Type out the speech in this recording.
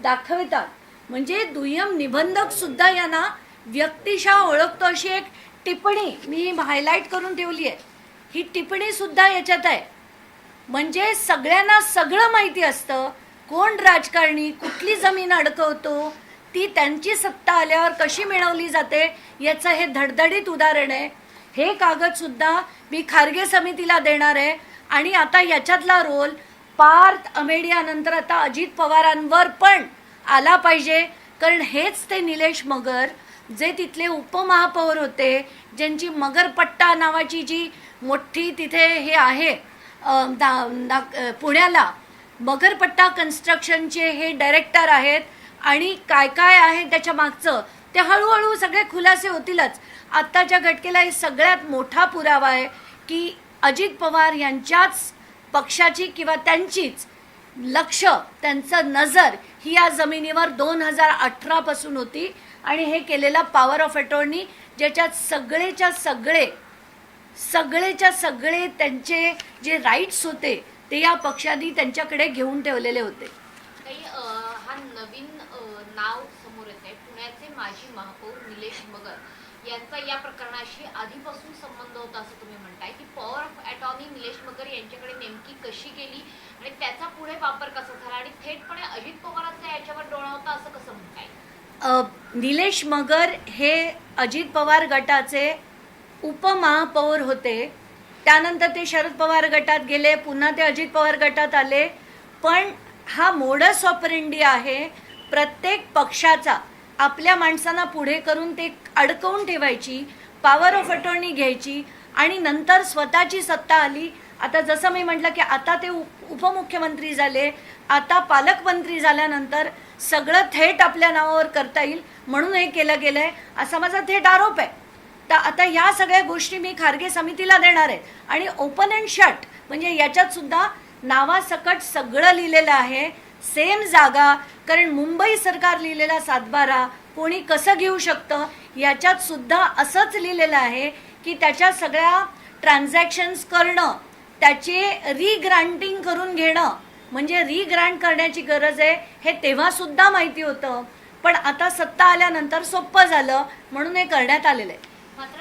दाखवतात. म्हणजे दुय्यम निबंधक सुद्धा यांना व्यक्तिशः ओळखतो अशी एक टिप्पणी मी हायलाईट करून ठेवली आहे. ही टिप्पणी सुद्धा याच्यात आहे. म्हणजे सगळ्यांना सगळं माहिती असतं. कोण राजकारणी कुठली जमीन अडकवतो, ती त्यांची सत्ता आल्यावर कशी मिळवली जाते याचं हे धडधडीत उदाहरण आहे. हे कागद सुद्धा मी खारगे समितीला देणार आहे. आणि आता याच्यातला रोल पार्थ अमेडियानंतर आता अजित पवारांवर पण आला पाहिजे. कारण हेच ते निलेश मगर जे तिथले उपमहापौर होते, ज्यांची मगरपट्टा नावाची जी मोठी तिथे हे आहे पुण्याला मगरपट्टा कन्स्ट्रक्शनचे हे डायरेक्टर आहेत. आणि काय काय आहे त्याच्या मागचं ते हळूहळू सगळे खुलासे होतीलच. आत्ताच्या घटनेला हे सगळ्यात मोठा पुरावा आहे की अजित पवार यांच्याच पक्षाची किंवा त्यांचीच लक्ष त्यांचं नजर ही या जमिनीवर 2018 पासून होती. आणि हे केलेला पॉवर ऑफ अटॉर्नी ज्याच्यात सगळेच्या सगळे त्यांचे जे राईट्स होते ते या पक्षाने त्यांच्याकडे घेऊन ठेवलेले होते. हा नवीन नाव समोर येत आहे. पुण्याचे माजी महापौर निलेश मगर यांचा या प्रकरणाशी आधीपासून संबंध होता असं तुम्ही म्हणताय की पॉवर ऑफ अटॉर्नी निलेश मगर यांच्याकडे नेमकी कशी गेली आणि त्याचा पुढे वापर कसा झाला आणि थेटपणे अजित पवारांचा याच्यावर डोळा होता असं कसं म्हणताय? निलेश मगर हे अजित पवार गटाचे उपमहापौर होते. त्यानंतर ते शरद पवार गटात गेले, पुन्हा ते अजित पवार गटात आले. पण हा मोडस ऑपरेंडी आहे प्रत्येक पक्षाचा. आपल्या माणसांना पुढे करून ते अडकवून ठेवायची, पॉवर ऑफ अटॉर्नी घ्यायची आणि नंतर स्वतःची सत्ता आली. आता जसं मी म्हटलं की आता ते उपमुख्यमंत्री झाले, आता पालकमंत्री झाल्यानंतर सगळं थेट आपल्या नावावर करता येईल म्हणून हे केलं गेलं आहे असा माझा थेट आरोप आहे. तर आता या सगळ्या गोष्टी मी खारगे समितीला देणार आहे. आणि ओपन अँड शट म्हणजे याच्यात सुद्धा नावासकट सगळं लिहिलेलं आहे, सेम जागा. कारण मुंबई सरकार लिहिलेला 7/12 कोणी कसं घेऊ शकतं याच्यात सुद्धा असंच लिहिलेलं आहे की त्याच्या सगळ्या ट्रान्झॅक्शन्स करणं, त्याचे रिग्रांटिंग करून घेणं म्हणजे रिग्रांट करण्याची गरज आहे हे तेव्हा सुद्धा माहिती होतं. पण आता सत्ता आल्यानंतर सोपं झालं म्हणून हे करण्यात आलेलं आहे.